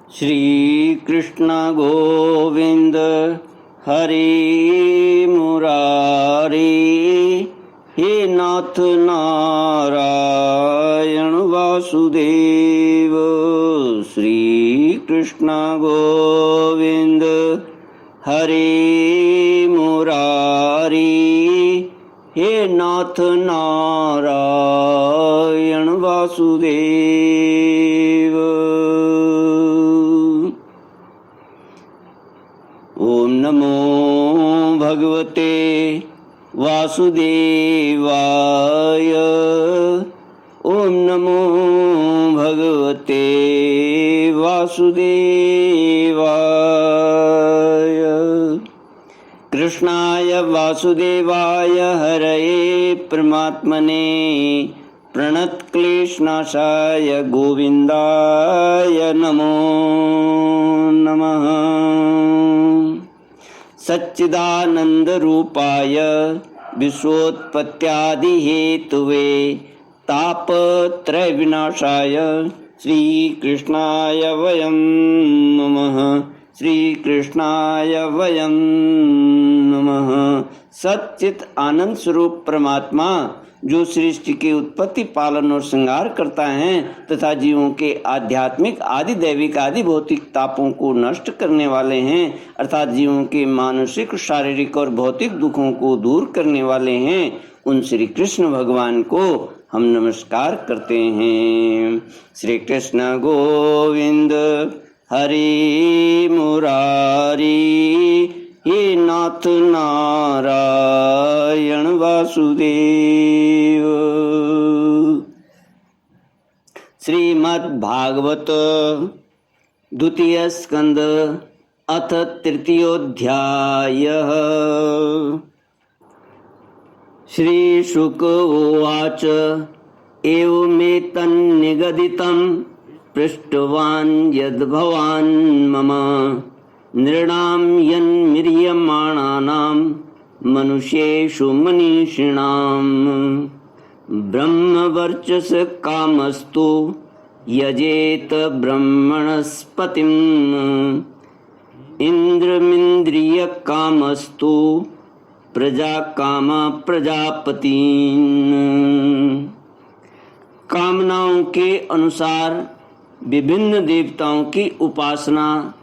श्री कृष्ण गोविंद हरि मुरारी, हे नाथ नारायण वासुदेव। श्री कृष्ण गोविंद हरि मुरारी, हे नाथ नारायण वासुदेव। ओम नमो भगवते वासुदेवाय। ओम नमो भगवते वासुदेवाय। कृष्णाय वासुदेवाय हरये परमात्मने प्रणतक्लेशनाशाय गोविन्दाय नमो नमः। सच्चिदानन्दरूपाय विश्वोत्पत्त्यादिहेतवे तापत्रयविनाशाय श्रीकृष्णाय वयं नमः। श्रीकृष्णाय वयं नमः। सच्चित आनंद स्वरूप परमात्मा जो सृष्टि की उत्पत्ति, पालन और श्रृंगार करता है तथा जीवों के आध्यात्मिक, आदि दैविक, आदि भौतिक तापों को नष्ट करने वाले हैं, अर्थात जीवों के मानसिक, शारीरिक और भौतिक दुखों को दूर करने वाले हैं, उन श्री कृष्ण भगवान को हम नमस्कार करते हैं। श्री कृष्ण गोविंद हरि मुरारी, हे नाथ नारायण वासुदेव। श्रीमद्भागवत द्वितीय स्कंद अथ तृतीयोऽध्यायः। श्री शुक उवाच एवमेतन्निगदितं पृष्टवान् यद्भवान् मम नृणां यन्मिर्यमाणानां मनुष्येषु मनीषिणां ब्रह्मवर्चस कामस्तु यजेत ब्रह्मणस्पतिम् इंद्रमिन्द्रिय कामस्तु प्रजा काम प्रजापतिन्। कामनाओं के अनुसार विभिन्न देवताओं की उपासना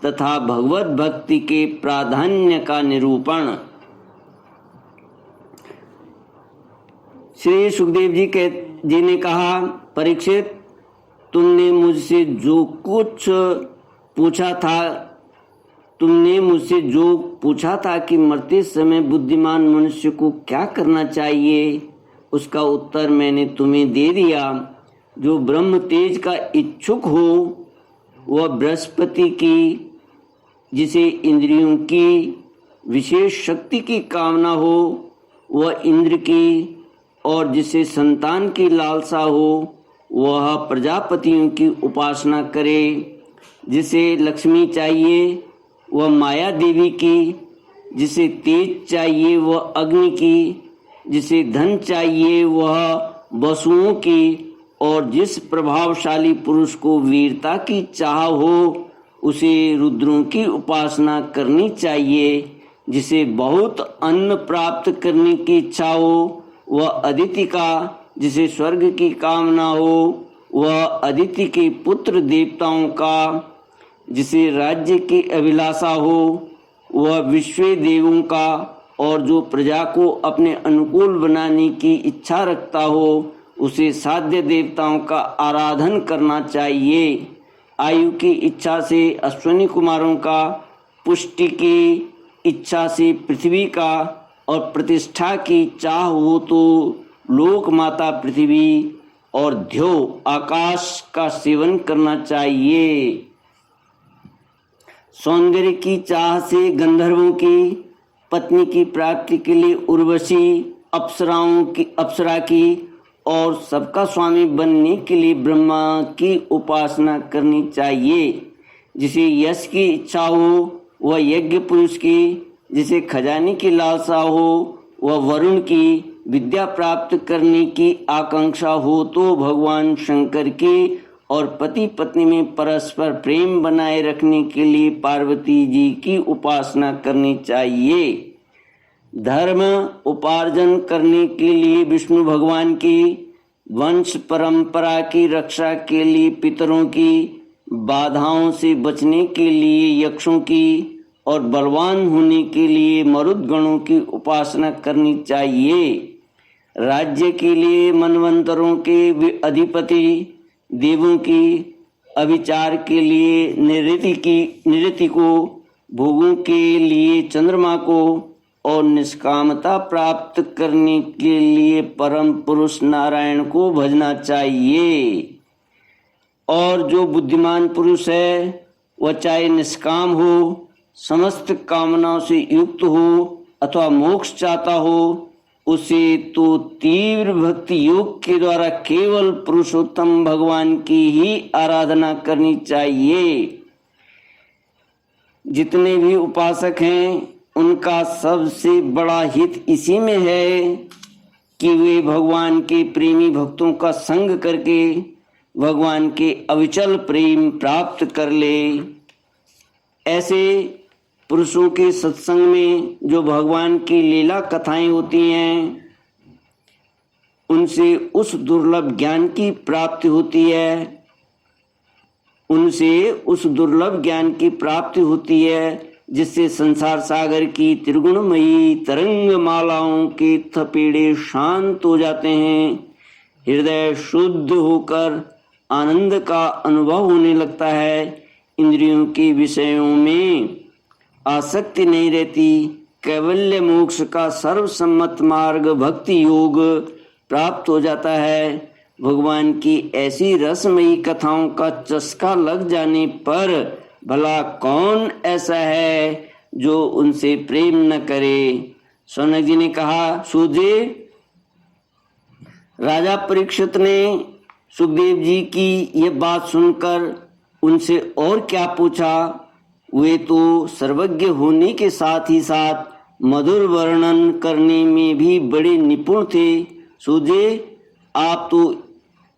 तथा भगवत भक्ति के प्राधान्य का निरूपण। श्री सुखदेव जी ने कहा, परीक्षित, तुमने मुझसे जो पूछा था कि मरते समय बुद्धिमान मनुष्य को क्या करना चाहिए, उसका उत्तर मैंने तुम्हें दे दिया। जो ब्रह्म तेज का इच्छुक हो वह बृहस्पति की, जिसे इंद्रियों की विशेष शक्ति की कामना हो वह इंद्र की, और जिसे संतान की लालसा हो वह प्रजापतियों की उपासना करे। जिसे लक्ष्मी चाहिए वह माया देवी की, जिसे तेज चाहिए वह अग्नि की, जिसे धन चाहिए वह वसुओं की, और जिस प्रभावशाली पुरुष को वीरता की चाह हो उसे रुद्रों की उपासना करनी चाहिए। जिसे बहुत अन्न प्राप्त करने की इच्छा हो वह अदिति का, जिसे स्वर्ग की कामना हो वह अदिति के पुत्र देवताओं का, जिसे राज्य की अभिलाषा हो वह विश्व देवों का, और जो प्रजा को अपने अनुकूल बनाने की इच्छा रखता हो उसे साध्य देवताओं का आराधन करना चाहिए। आयु की इच्छा से अश्विनी कुमारों का, पुष्टि की इच्छा से पृथ्वी का, और प्रतिष्ठा की चाह हो तो लोक माता पृथ्वी और ध्यो आकाश का सेवन करना चाहिए। सौंदर्य की चाह से गंधर्वों की पत्नी की प्राप्ति के लिए उर्वशी, अप्सरा की, और सबका स्वामी बनने के लिए ब्रह्मा की उपासना करनी चाहिए। जिसे यश की इच्छा हो वह यज्ञ पुरुष की, जिसे खजाने की लालसा हो वह वरुण की, विद्या प्राप्त करने की आकांक्षा हो तो भगवान शंकर की, और पति पत्नी में परस्पर प्रेम बनाए रखने के लिए पार्वती जी की उपासना करनी चाहिए। धर्म उपार्जन करने के लिए विष्णु भगवान की, वंश परंपरा की रक्षा के लिए पितरों की, बाधाओं से बचने के लिए यक्षों की और बलवान होने के लिए मरुदगणों की उपासना करनी चाहिए। राज्य के लिए मनवंतरों के अधिपति देवों की, अभिचार के लिए निरति को, भोगों के लिए चंद्रमा को और निष्कामता प्राप्त करने के लिए परम पुरुष नारायण को भजना चाहिए। और जो बुद्धिमान पुरुष है वह चाहे निष्काम हो, समस्त कामनाओं से युक्त हो अथवा मोक्ष चाहता हो, उसे तो तीव्र भक्ति योग के द्वारा केवल पुरुषोत्तम भगवान की ही आराधना करनी चाहिए। जितने भी उपासक हैं उनका सबसे बड़ा हित इसी में है कि वे भगवान के प्रेमी भक्तों का संग करके भगवान के अविचल प्रेम प्राप्त कर ले। ऐसे पुरुषों के सत्संग में जो भगवान की लीला कथाएं होती हैं, उनसे उस दुर्लभ ज्ञान की प्राप्ति होती है, जिससे संसार सागर की त्रिगुणमयी तरंग मालाओं के थपेड़े शांत हो जाते हैं। हृदय शुद्ध होकर आनंद का अनुभव होने लगता है। इंद्रियों के विषयों में आसक्ति नहीं रहती। कैवल्य मोक्ष का सर्वसम्मत मार्ग भक्ति योग प्राप्त हो जाता है। भगवान की ऐसी रसमयी कथाओं का चस्का लग जाने पर भला कौन ऐसा है जो उनसे प्रेम न करे। सौनक जी ने कहा, सूजे, राजा परीक्षित ने सुखदेव जी की ये बात सुनकर उनसे और क्या पूछा। वे तो सर्वज्ञ होने के साथ ही साथ मधुर वर्णन करने में भी बड़े निपुण थे। सूजे, आप तो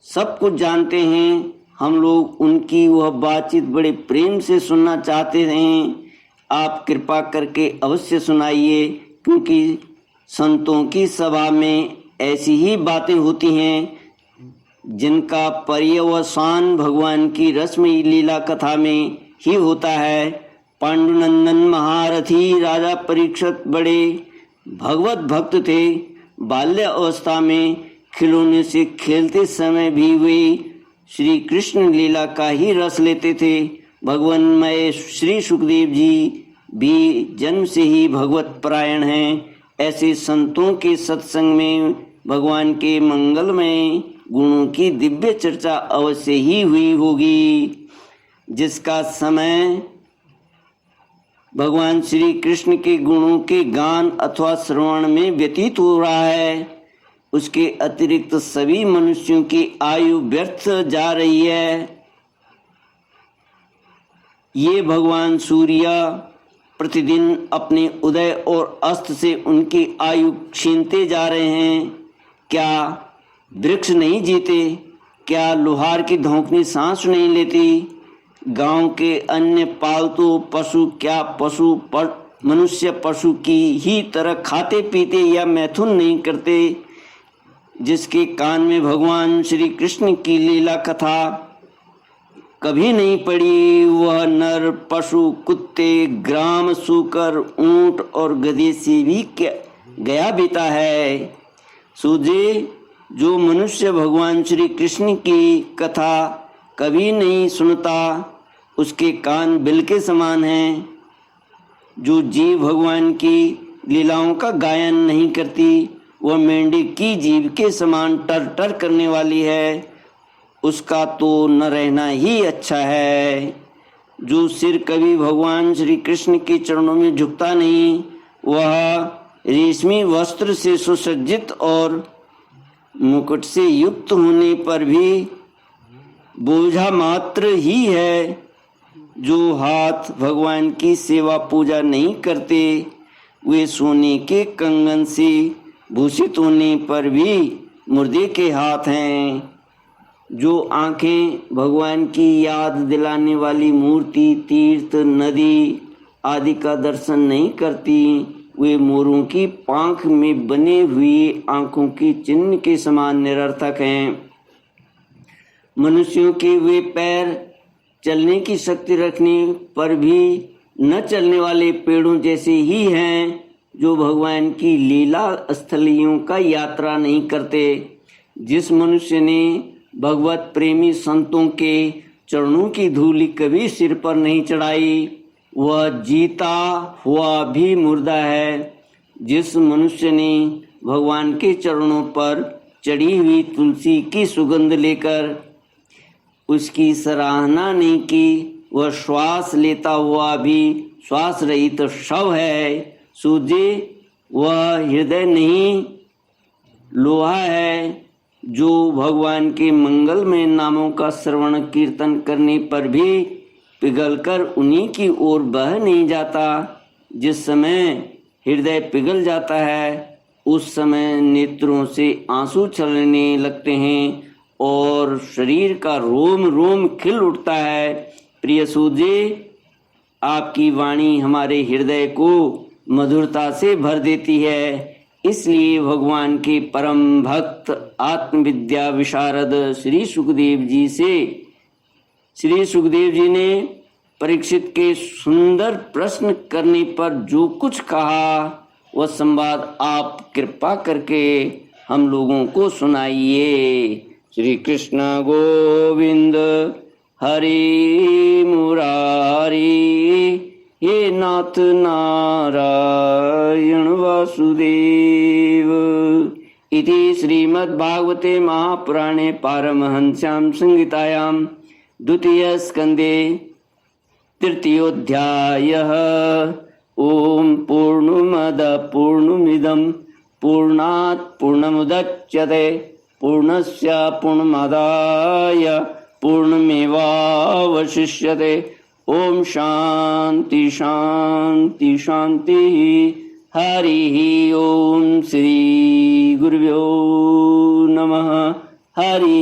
सब कुछ जानते हैं, हम लोग उनकी वह बातचीत बड़े प्रेम से सुनना चाहते हैं। आप कृपा करके अवश्य सुनाइए, क्योंकि संतों की सभा में ऐसी ही बातें होती हैं जिनका पर्यवसान भगवान की रसमयी लीला कथा में ही होता है। पांडुनंदन महारथी राजा परीक्षित बड़े भगवत भक्त थे। बाल्य अवस्था में खिलौने से खेलते समय भी वे श्री कृष्ण लीला का ही रस लेते थे। भगवानमय श्री सुखदेव जी भी जन्म से ही भगवत परायण हैं। ऐसे संतों के सत्संग में भगवान के मंगलमय गुणों की दिव्य चर्चा अवश्य ही हुई होगी। जिसका समय भगवान श्री कृष्ण के गुणों के गान अथवा श्रवण में व्यतीत हो रहा है, उसके अतिरिक्त सभी मनुष्यों की आयु व्यर्थ जा रही है। ये भगवान सूर्य प्रतिदिन अपने उदय और अस्त से उनकी आयु छीनते जा रहे हैं। क्या वृक्ष नहीं जीते? क्या लोहार की धौंकनी सांस नहीं लेती? गांव के अन्य पालतू पशु क्या मनुष्य पशु की ही तरह खाते पीते या मैथुन नहीं करते? जिसके कान में भगवान श्री कृष्ण की लीला कथा कभी नहीं पड़ी, वह नर पशु कुत्ते ग्राम सूकर ऊंट और गधे से भी गया बीता है। सूझे, जो मनुष्य भगवान श्री कृष्ण की कथा कभी नहीं सुनता, उसके कान बिल के समान हैं। जो जीव भगवान की लीलाओं का गायन नहीं करती, वह मेंढे की जीभ के समान टर टर करने वाली है। उसका तो न रहना ही अच्छा है। जो सिर कभी भगवान श्री कृष्ण के चरणों में झुकता नहीं, वह रेशमी वस्त्र से सुसज्जित और मुकुट से युक्त होने पर भी बोझा मात्र ही है। जो हाथ भगवान की सेवा पूजा नहीं करते, वे सोने के कंगन से भूषित होने पर भी मुर्दे के हाथ हैं। जो आंखें भगवान की याद दिलाने वाली मूर्ति, तीर्थ, नदी आदि का दर्शन नहीं करती, वे मोरों की पांख में बने हुए आंखों की चिन्ह के समान निरर्थक हैं। मनुष्यों के वे पैर चलने की शक्ति रखने पर भी न चलने वाले पेड़ों जैसे ही हैं, जो भगवान की लीला स्थलियों का यात्रा नहीं करते। जिस मनुष्य ने भगवत प्रेमी संतों के चरणों की धूलि कभी सिर पर नहीं चढ़ाई, वह जीता हुआ भी मुर्दा है। जिस मनुष्य ने भगवान के चरणों पर चढ़ी हुई तुलसी की सुगंध लेकर उसकी सराहना नहीं की, वह श्वास लेता हुआ भी श्वास रहित शव है। सूझे वह हृदय नहीं लोहा है, जो भगवान के मंगलमय नामों का श्रवण कीर्तन करने पर भी पिघलकर उन्हीं की ओर बह नहीं जाता। जिस समय हृदय पिघल जाता है, उस समय नेत्रों से आंसू छलकने लगते हैं और शरीर का रोम रोम खिल उठता है। प्रिय सूजे, आपकी वाणी हमारे हृदय को मधुरता से भर देती है। इसलिए भगवान के परम भक्त आत्मविद्या विशारद श्री सुखदेव जी ने परीक्षित के सुंदर प्रश्न करने पर जो कुछ कहा, वह संवाद आप कृपा करके हम लोगों को सुनाइए। श्री कृष्ण गोविंद हरि मुरारी, हे नाथ नारायण वासुदेव। इति श्रीमद्भागवते महापुराणे पारमहंस्यां संहितायां द्वितीय स्कंदे तृतीयोऽध्यायः। ओम पूर्णमद पूर्णमिदं पूर्णात् पूर्णमुदच्यते पूर्णस्य पूर्णमादाय पूर्णमेवावशिष्यते। ओम शांति शांति शांति। हरि ओम श्री गुरुभ्यो नमः। हरि